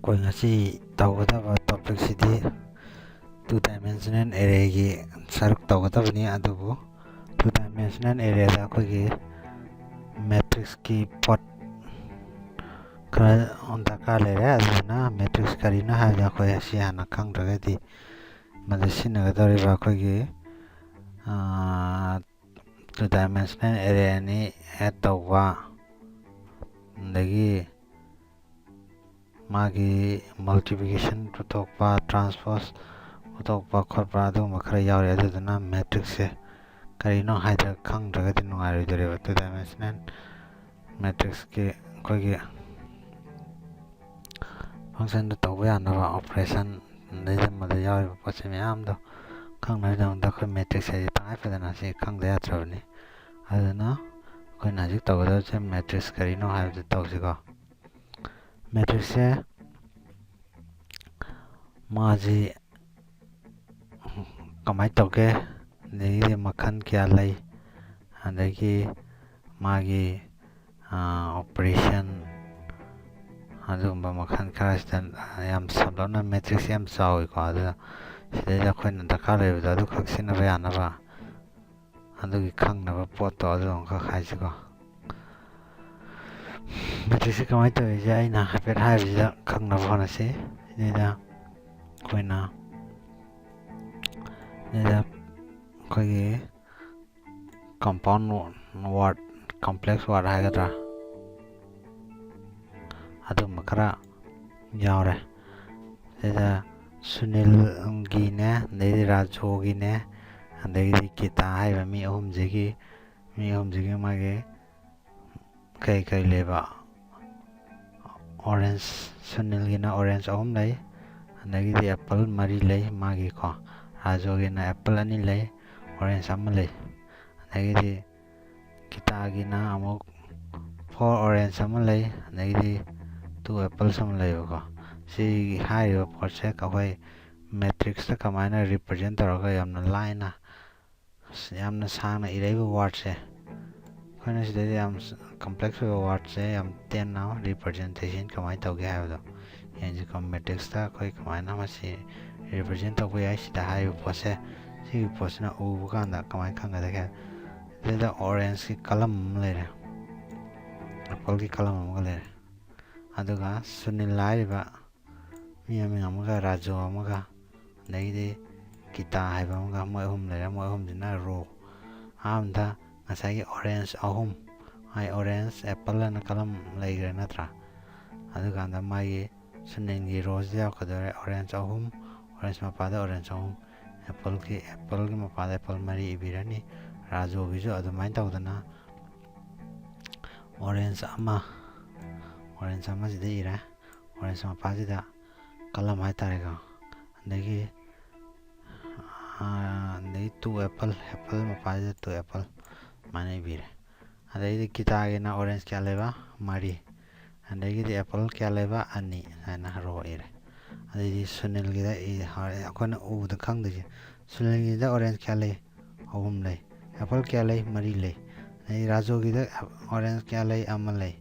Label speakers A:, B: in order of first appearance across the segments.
A: ꯑꯩꯈꯣꯏ ꯉꯁꯤ ꯇꯧꯒꯗꯕ ꯇꯣꯄꯤꯛꯁꯤꯗꯤ ꯇꯨ ꯗꯥꯏꯃꯦꯟꯁꯅꯦꯜ ꯑꯦꯔꯦꯒꯤ ꯁꯔꯨꯛ ꯇꯧꯒꯗꯕꯅꯤ ꯑꯗꯨꯕꯨ ꯇꯨ ꯗꯥꯏꯃꯦꯟꯁꯅꯦꯜ ꯑꯦꯔꯦꯗ ꯑꯩꯈꯣꯏꯒꯤ ꯃꯦꯇ꯭ꯔꯤꯛꯁꯀꯤ ꯄꯣꯠ ꯈꯔ ꯗꯔꯀꯥꯔ ꯂꯩꯔꯦ. ꯑꯗꯨꯗꯨꯅ ꯃꯦꯇ꯭ꯔꯤꯛꯁ ꯀꯔꯤꯅꯣ ꯍꯥꯏꯕꯗ ꯑꯩꯈꯣꯏ ꯑꯁꯤ ꯍꯥꯟꯅ ꯈꯪꯗ꯭ꯔꯒꯗꯤ ꯃꯗꯨ ꯁꯤꯖꯤꯟꯅꯒꯗꯧꯔꯤꯕ ꯑꯩꯈꯣꯏꯒꯤ ꯇꯨ ꯗꯥꯏꯃꯦꯟꯁꯅꯦꯜ ꯑꯦꯔꯦ ꯑꯅꯤ ꯑꯦꯗ ꯇꯧꯕ, ꯑꯗꯒꯤ ꯃꯥꯒꯤ ꯃꯜꯇꯤꯄ꯭ꯂꯤꯀꯦꯁꯟ ꯄꯨꯊꯣꯛꯄ, ꯇ꯭ꯔꯥꯟꯁꯄꯣꯖ ꯄꯨꯊꯣꯛꯄ ꯈꯣꯠꯄ ꯑꯗꯨꯒꯨꯝꯕ ꯈꯔ ꯌꯥꯎꯔꯤ. ꯑꯗꯨꯗꯨꯅ ꯃꯦꯇ꯭ꯔꯤꯛꯁꯁꯦ ꯀꯔꯤꯅꯣ ꯍꯥꯏꯗ ꯈꯪꯗ꯭ꯔꯒꯗꯤ ꯅꯨꯡꯉꯥꯏꯔꯣꯏꯗꯣꯔꯤꯕ. ꯇꯨ ꯗꯥꯏꯃꯦꯟꯁꯅꯦꯜ ꯃꯦꯇ꯭ꯔꯤꯛꯁꯀꯤ ꯑꯩꯈꯣꯏꯒꯤ ꯐꯪꯁꯟꯗ ꯇꯧꯕ ꯌꯥꯅꯕ ꯑꯣꯄꯔꯦꯁꯟ ꯑꯗꯩꯗ ꯃꯗ ꯌꯥꯎꯔꯤꯕ ꯄꯣꯠꯁꯤ ꯃꯌꯥꯝꯗꯣ ꯈꯪꯅꯕꯒꯤꯗꯃꯛꯇ ꯑꯩꯈꯣꯏ ꯃꯦꯇ꯭ꯔꯤꯛꯁ ꯍꯥꯏꯁꯦ ꯇꯉꯥꯏꯐꯗꯅ ꯁꯤ ꯈꯪꯗ ꯌꯥꯗ꯭ꯔꯕꯅꯤ. ꯑꯗꯨꯅ ꯑꯩꯈꯣꯏꯅ ꯍꯧꯖꯤꯛ ꯇꯧꯒꯗꯕꯁꯦ ꯃꯦꯇ꯭ꯔꯤꯛꯁ ꯀꯔꯤꯅꯣ ꯍꯥꯏꯕꯗꯨ ꯇꯧꯁꯤꯀꯣ. ꯃꯦꯇ꯭ꯔꯤꯛꯁꯁꯦ ꯃꯥꯁꯤ ꯀꯃꯥꯏꯅ ꯇꯧꯒꯦ, ꯑꯗꯒꯤꯗꯤ ꯃꯈꯜ ꯀꯌꯥ ꯂꯩ, ꯑꯗꯒꯤ ꯃꯥꯒꯤ ꯑꯣꯄꯔꯦꯁꯟ ꯑꯗꯨꯒꯨꯝꯕ ꯃꯈꯜ ꯈꯔꯁꯤꯗ ꯌꯥꯝ ꯁꯝꯂꯞꯅ ꯃꯦꯇ꯭ꯔꯤꯛꯁ ꯌꯥꯝ ꯆꯥꯎꯏꯀꯣ. ꯑꯗꯨꯅ ꯁꯤꯗꯩꯗ ꯑꯩꯈꯣꯏꯅ ꯗꯔꯀꯥꯔ ꯂꯩꯕꯗꯣ ꯑꯗꯨꯈꯛ ꯁꯤꯖꯤꯟꯅꯕ ꯌꯥꯅꯕ ꯑꯗꯨꯒꯤ ꯈꯪꯅꯕ ꯄꯣꯠꯇꯣ ꯑꯗꯨ ꯑꯃꯈꯛ ꯍꯥꯏꯁꯤꯀꯣ. ꯃꯦꯇ꯭ꯔꯤꯛꯁꯁꯦ ꯀꯃꯥꯏꯅ ꯇꯧꯔꯤꯁꯦ ꯑꯩꯅ ꯍꯥꯏꯐꯦꯠ ꯍꯥꯏꯕꯁꯤꯗ ꯈꯪꯅꯕ ꯍꯣꯠꯅꯁꯤ. ꯁꯤꯗꯩꯗ ꯑꯩꯈꯣꯏꯒꯤ ꯀꯝꯄꯥꯎꯟ ꯋꯥꯔꯗ, ꯀꯝꯄ꯭ꯂꯦꯛꯁ ꯋꯥꯔꯗ ꯍꯥꯏꯒꯗ꯭ꯔꯥ, ꯑꯗꯨꯝꯕ ꯈꯔ ꯌꯥꯎꯔꯦ. ꯁꯤꯗ ꯁꯨꯅꯤꯜꯒꯤꯅꯦ, ꯑꯗꯩꯗꯤ ꯔꯥꯖꯣꯒꯤꯅꯦ, ꯑꯗꯒꯤꯗꯤ ꯒꯤꯇꯥ ꯍꯥꯏꯔꯤꯕ ꯃꯤ ꯑꯍꯨꯝꯁꯤꯒꯤ ꯃꯥꯒꯤ ꯀꯔꯤ ꯂꯩꯕ, ꯑꯣꯔꯦꯟꯖ, ꯁꯨꯅꯤꯜꯒꯤꯅ ꯑꯣꯔꯦꯟꯖ 3 ꯂꯩ, ꯑꯗꯒꯤꯗꯤ ꯑꯦꯄꯜ 4 ꯂꯩ ꯃꯥꯒꯤꯀꯣ. ꯔꯥꯖꯣꯒꯤꯅ ꯑꯦꯄꯜ 2 ꯂꯩ, ꯑꯣꯔꯦꯟꯖ 1 ꯂꯩ. ꯑꯗꯒꯤꯗꯤ ꯒꯤꯇꯥꯒꯤꯅ ꯑꯃꯨꯛ 4 ꯑꯣꯔꯦꯟꯖ 1 ꯂꯩ, ꯑꯗꯒꯤꯗꯤ 2 ꯑꯦꯄꯜꯁ 1 ꯂꯩꯕꯀꯣ. ꯁꯤ ꯍꯥꯏꯔꯤꯕ ꯄꯣꯠꯁꯦ ꯑꯩꯈꯣꯏ ꯃꯦꯇ꯭ꯔꯤꯛꯁꯇ ꯀꯃꯥꯏꯅ ꯔꯤꯄ꯭ꯔꯖꯦꯟ ꯇꯧꯔꯒ ꯌꯥꯝꯅ ꯂꯥꯏꯅ, ꯌꯥꯝꯅ ꯁꯥꯡꯅ ꯏꯔꯛꯏꯕ ꯋꯥꯔꯗꯁꯦ, ꯑꯩꯈꯣꯏꯅ ꯁꯤꯗꯩꯗ ꯌꯥꯝ ꯀꯝꯄ꯭ꯂꯦꯛꯁ ꯑꯣꯏꯕ ꯋꯥꯔꯗꯁꯦ ꯌꯥꯝ ꯇꯦꯟꯅ ꯔꯤꯄ꯭ꯔꯖꯦꯟꯇꯦꯁꯟ ꯀꯃꯥꯏꯅ ꯇꯧꯒꯦ ꯍꯥꯏꯕꯗꯣ ꯌꯦꯡꯁꯤꯀꯣ. ꯃꯦꯇ꯭ꯔꯤꯛꯁꯇ ꯑꯩꯈꯣꯏ ꯀꯃꯥꯏꯅ ꯃꯁꯤ ꯔꯤꯄ꯭ꯔꯖꯦꯟ ꯇꯧꯕ ꯌꯥꯏ. ꯁꯤꯗ ꯍꯥꯏꯔꯤꯕ ꯄꯣꯠꯁꯦ, ꯁꯤꯒꯤ ꯄꯣꯠꯁꯤꯅ ꯎꯕ ꯀꯥꯟꯗ ꯀꯃꯥꯏꯅ ꯈꯪꯒꯗꯒꯦ. ꯁꯤꯗꯩꯗ ꯑꯣꯔꯦꯟꯖꯀꯤ ꯀꯂꯝ ꯑꯃ ꯂꯩꯔꯦ, ꯑꯦꯄꯜꯒꯤ ꯀꯂꯝ ꯑꯃꯒ ꯂꯩꯔꯦ. ꯑꯗꯨꯒ ꯁꯨꯅꯤꯜ ꯍꯥꯏꯔꯤꯕ ꯃꯤ ꯑꯃ ꯑꯃꯒ, ꯔꯥꯖꯣ ꯑꯃꯒ, ꯑꯗꯒꯤꯗꯤ ꯒꯤꯇꯥ ꯍꯥꯏꯕ ꯑꯃꯒ, ꯃꯣꯏ 3 ꯂꯩꯔꯦ. ꯃꯣꯏ 3ꯁꯤꯅ ꯔꯣ. ꯑꯍꯥꯟꯕꯗ ꯉꯁꯥꯏꯒꯤ ꯑꯣꯔꯦꯟꯖ 3, ꯑꯣꯔꯦꯟꯖ ꯑꯦꯄꯜ ꯑꯅ ꯀꯂꯝ ꯂꯩꯈ꯭ꯔꯦ ꯅꯠꯇ꯭ꯔꯥ. ꯑꯗꯨꯀꯥꯟꯗ ꯃꯥꯒꯤ ꯁꯨꯅꯤꯜꯒꯤ ꯔꯣꯁꯤꯗ ꯌꯥꯎꯔꯛꯀꯗꯧꯔꯦ ꯑꯣꯔꯦꯟꯖ 3, ꯑꯣꯔꯦꯟꯖ ꯃꯄꯥꯗ ꯑꯣꯔꯦꯟꯖ 3, ꯑꯦꯄꯜꯒꯤ ꯃꯄꯥꯗ ꯑꯦꯄꯜ 4 ꯏꯕꯤꯔꯅꯤ. ꯔꯥꯖꯣꯒꯤꯁꯨ ꯑꯗꯨꯃꯥꯏꯅ ꯇꯧꯗꯅ ꯑꯣꯔꯦꯟꯖ 1 ꯁꯤꯗ ꯏꯔꯦ, ꯑꯣꯔꯦꯟꯖ ꯃꯄꯥꯁꯤꯗ ꯀꯂꯝ ꯍꯥꯏꯇꯥꯔꯦꯀꯣ. ꯑꯗꯒꯤ 2 ꯑꯦꯄꯜ ꯃꯄꯥꯁꯤꯗ 2 ꯑꯦꯄꯜ ꯑꯗꯨꯃꯥꯏꯅ ꯏꯕꯤꯔꯦ. ꯑꯗꯩꯗꯤ ꯒꯤꯇꯥꯒꯤꯅ ꯑꯣꯔꯦꯟꯖ ꯀꯌꯥ ꯂꯩꯕ, 4, ꯑꯗꯒꯤꯗꯤ ꯑꯦꯄꯜꯀꯌꯥ ꯂꯩꯕ, 2, ꯍꯥꯏꯅ ꯔꯣ ꯏꯔꯦ. ꯑꯗꯩꯗꯤ ꯁꯨꯅꯤꯜꯒꯤꯗ ꯑꯩꯈꯣꯏꯅ ꯎꯕꯗ ꯈꯪꯗꯣꯏꯁꯦ, ꯁꯨꯅꯤꯜꯒꯤꯗ ꯑꯣꯔꯦꯟꯖ ꯀꯌꯥ ꯂꯩ, 3 ꯂꯩ. ꯑꯦꯄꯜ ꯀꯌꯥ ꯂꯩ, 4 ꯂꯩ. ꯑꯗꯩ ꯔꯥꯖꯣꯒꯤꯗ ꯑꯣꯔꯦꯟꯖꯀꯌా ꯂꯩ, 1 ꯂꯩ.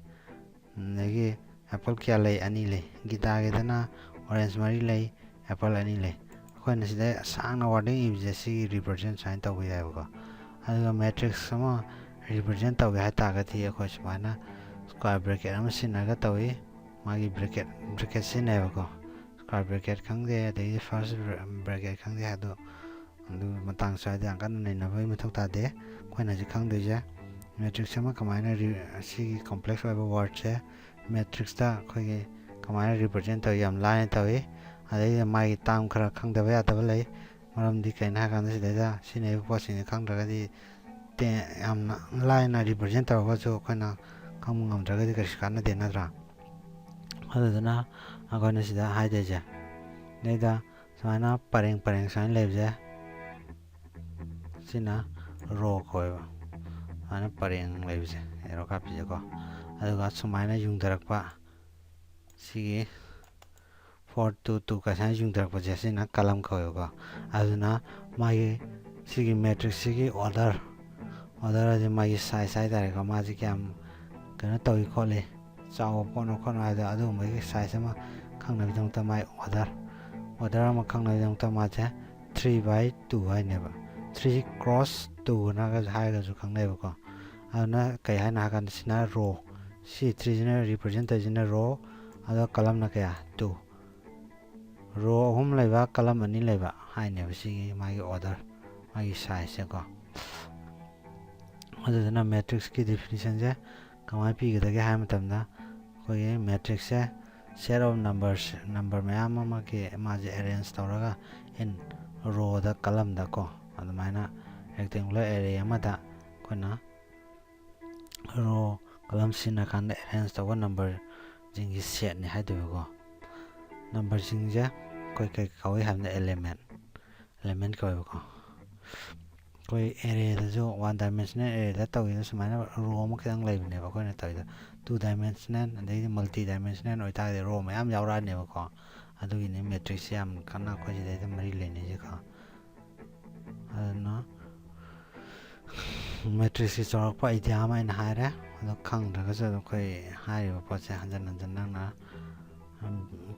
A: ꯑꯗꯒꯤ ꯑꯦꯄꯜꯀꯌా ꯂꯩ, 2 lay. ꯒꯤꯇꯥꯒꯤꯗꯅ ꯑꯣꯔꯦꯟꯖ 4 lay, ꯑꯦꯄꯜ 2 lay. ꯑꯩꯈꯣꯏꯅ ꯁꯤꯗ ꯁꯥꯡꯅ ꯋꯥꯔꯗꯤꯡ ꯏꯕꯁꯦ ꯁꯤꯒꯤ ꯔꯤꯄ꯭ꯔꯖꯦꯟ ꯁꯨꯃꯥꯏꯅ ꯇꯧꯕ ꯌꯥꯏꯕꯀꯣ. ꯑꯗꯨꯒ ꯃꯦꯇ꯭ꯔꯤꯛꯁ ꯑꯃ ꯔꯤꯄ꯭ꯔꯖꯦꯟ ꯇꯧꯒꯦ ꯍꯥꯏꯇꯥꯔꯒꯗꯤ ꯑꯩꯈꯣꯏ ꯁꯨꯃꯥꯏꯅ ꯁ꯭ꯀ꯭ꯋꯥꯔ ꯕ꯭ꯔꯦꯀꯦꯠ ꯑꯃ ꯁꯤꯖꯤꯟꯅꯔꯒ ꯇꯧꯏ. ꯃꯥꯒꯤ ꯕ꯭ꯔꯦꯀꯦꯠ ꯁꯤꯖꯤꯟꯅꯩꯕꯀꯣ. ꯁ꯭ꯀ꯭ꯋꯥꯔ ꯕ꯭ꯔꯦꯀꯦꯠ ꯈꯪꯗꯦ, ꯑꯗꯒꯤ ꯐꯥꯔꯁ ꯕ꯭ꯔꯦꯀꯦꯠ ꯈꯪꯗꯦ, ꯑꯗꯨ ꯃꯇꯥꯡ ꯁ꯭ꯋꯥꯏꯗ ꯌꯥꯝ ꯀꯟꯅ ꯅꯩꯅꯕꯒꯤ ꯃꯊꯧ ꯇꯥꯗꯦ. ꯑꯩꯈꯣꯏꯅ ꯍꯧꯖꯤꯛ ꯈꯪꯗꯣꯏꯁꯦ, ꯃꯦꯇ꯭ꯔꯤꯛꯁ ꯑꯃ ꯀꯃꯥꯏꯅ ꯁꯤꯒꯤ ꯀꯝꯄ꯭ꯂꯦꯛꯁ ꯑꯣꯏꯕ ꯋꯥꯔꯗꯁꯦ ꯃꯦꯇ꯭ꯔꯤꯛꯁꯇ ꯑꯩꯈꯣꯏꯒꯤ ꯀꯃꯥꯏꯅ ꯔꯤꯄ꯭ꯔꯖꯦꯟ ꯇꯧꯏ, ꯌꯥꯝ ꯂꯥꯏꯅ ꯇꯧꯏ. ꯑꯗꯩꯗ ꯃꯥꯒꯤ ꯇꯥꯝ ꯈꯔ ꯈꯪꯗꯕ ꯌꯥꯗꯕ ꯂꯩ. ꯃꯔꯝꯗꯤ ꯀꯩꯅꯣ ꯍꯥꯏꯔꯀꯥꯟꯗ ꯁꯤꯗꯩꯗ ꯁꯤꯖꯤꯟꯅꯔꯤꯕ ꯄꯣꯠꯁꯤꯡꯁꯦ ꯈꯪꯗ꯭ꯔꯒꯗꯤ ꯌꯥꯝꯅ ꯂꯥꯏꯅ ꯔꯤꯄ꯭ꯔꯖꯦꯟ ꯇꯧꯔꯒꯁꯨ ꯑꯩꯈꯣꯏꯅ ꯈꯪꯕ ꯉꯝꯗ꯭ꯔꯒꯗꯤ ꯀꯩꯁꯨ ꯀꯥꯟꯅꯗꯦ ꯅꯠꯇ꯭ꯔꯥ. ꯑꯗꯨꯗꯨꯅ ꯑꯩꯈꯣꯏꯅ ꯁꯤꯗ ꯍꯥꯏꯗꯣꯏꯁꯦ, ꯁꯤꯗꯩꯗ ꯁꯨꯃꯥꯏꯅ ꯄꯔꯦꯡ ꯁꯨꯃꯥꯏꯅ ꯂꯩꯕꯁꯦ ꯁꯤꯅ ꯔꯣ ꯀꯧꯋꯦꯕ. ꯁꯨꯃꯥꯏꯅ ꯄꯔꯦꯡ ꯂꯩꯕꯁꯦ, ꯑꯦꯔꯣ ꯀꯥꯞꯄꯤꯁꯦꯀꯣ. ꯑꯗꯨꯒ ꯁꯨꯃꯥꯏꯅ ꯌꯨꯡꯊꯔꯛꯄ, ꯁꯤꯒꯤ 4 to 2 ꯁꯨꯃꯥꯏꯅ ꯌꯨꯡꯊꯔꯛꯄꯁꯦ ꯁꯤꯅ ꯀꯂꯝ ꯀꯧꯋꯦꯕꯀꯣ. ꯑꯗꯨꯅ ꯃꯥꯒꯤ ꯁꯤꯒꯤ ꯃꯦꯇ꯭ꯔꯤꯛꯁꯁꯤꯒꯤ ꯑꯣꯔꯗꯔ ꯍꯥꯏꯗꯤ ꯃꯥꯒꯤ ꯁꯥꯏꯖ ꯍꯥꯏꯇꯥꯔꯦꯀꯣ. ꯃꯥꯁꯤ ꯀꯌꯥꯝ ꯀꯩꯅꯣ ꯇꯧꯏ ꯈꯣꯠꯂꯤ, ꯆꯥꯎꯕ ꯄꯣꯠꯅꯣ ꯍꯥꯏꯕꯗꯣ ꯑꯗꯨꯒꯨꯝꯕꯒꯤ ꯁꯥꯏꯖ ꯑꯃ ꯈꯪꯅꯕꯒꯤꯗꯃꯛꯇ ꯃꯥꯏ order ꯑꯃ ꯈꯪꯅꯕꯒꯤꯗꯃꯛꯇ ꯃꯥꯁꯦ 3/2 ꯍꯥꯏꯅꯦꯕ 3 cross 2 ꯍꯥꯏꯔꯒꯁꯨ ꯈꯪꯅꯩꯕꯀꯣ ꯑꯗꯨꯅ ꯀꯩ ꯍꯥꯏꯅ ꯍꯥꯏꯔꯀꯥꯟꯗ ꯁꯤꯅ row ꯁꯤ 3ꯁꯤꯅ represent ꯇꯧꯔꯤꯁꯤꯅ row ꯑꯗꯣ columnꯅ ꯀꯌꯥ 2 row 3 ꯂꯩꯕ column 2 ꯂꯩꯕ ꯍꯥꯏꯅꯦꯕ ꯁꯤꯒꯤ ꯃꯥꯒꯤ order ꯃꯥꯒꯤ size ꯀꯣ ꯑꯗꯨꯗꯨꯅ matrixꯀꯤ definitionꯁꯦ ꯀꯃꯥꯏꯅ ꯄꯤꯒꯗꯒꯦ ꯍꯥꯏꯕ ꯃꯇꯝꯗ ꯑꯩꯈꯣꯏꯒꯤ matrixꯁꯦ set of numbers number ꯃꯌꯥꯝ ꯑꯃꯒꯤ ꯃꯥꯁꯦ arrange ꯇꯧꯔꯒ in rowꯗ columnꯗ ꯀꯣ ꯑꯗꯨꯃꯥꯏꯅ rectangular array ꯑꯃꯗ ꯑꯩꯈꯣꯏꯅ row column ꯁꯤꯖꯤꯟꯅꯀꯥꯟꯗ arrange ꯇꯧꯕ numberꯁꯤꯡꯒꯤ setꯅꯤ ꯍꯥꯏꯗꯣꯏꯕꯀꯣ numberꯁꯤꯡꯁꯦ ꯑꯩꯈꯣꯏ ꯀꯩ ꯀꯧꯏ ꯍꯥꯏꯕꯗ element ꯀꯧꯋꯦꯕꯀꯣ ꯑꯩꯈꯣꯏ arrayꯗꯁꯨ 1 dimensional arrayꯗ ꯇꯧꯏꯗ ꯁꯨꯃꯥꯏꯅ row ꯑꯃ ꯈꯤꯇꯪ ꯂꯩꯕꯅꯦꯕ ꯑꯩꯈꯣꯏꯅ ꯇꯧꯏꯗ 2 dimensional ꯑꯗꯩꯗꯤ multi dimensional ꯑꯣꯏꯇꯥꯔꯒꯗꯤ row ꯃꯌꯥꯝ ꯌꯥꯎꯔꯛꯑꯅꯦꯕꯀꯣ ꯑꯗꯨꯒꯤꯅꯤ matrix ꯌꯥꯝ ꯀꯟꯅ ꯑꯩꯈꯣꯏ ꯁꯤꯗꯩꯗ ꯃꯔꯤ ꯂꯩꯅꯩꯁꯦꯀꯣ ꯑꯗꯨꯅ matrixꯀꯤ ꯆꯥꯎꯔꯥꯛꯄ idea ꯑꯃ ꯑꯩꯅ ꯍꯥꯏꯔꯦ ꯑꯗꯣ ꯈꯪꯗ꯭ꯔꯒꯁꯨ ꯑꯩꯈꯣꯏ ꯍꯥꯏꯔꯤꯕ ꯄꯣꯠꯁꯦ ꯍꯟꯖꯟ ꯅꯪꯅ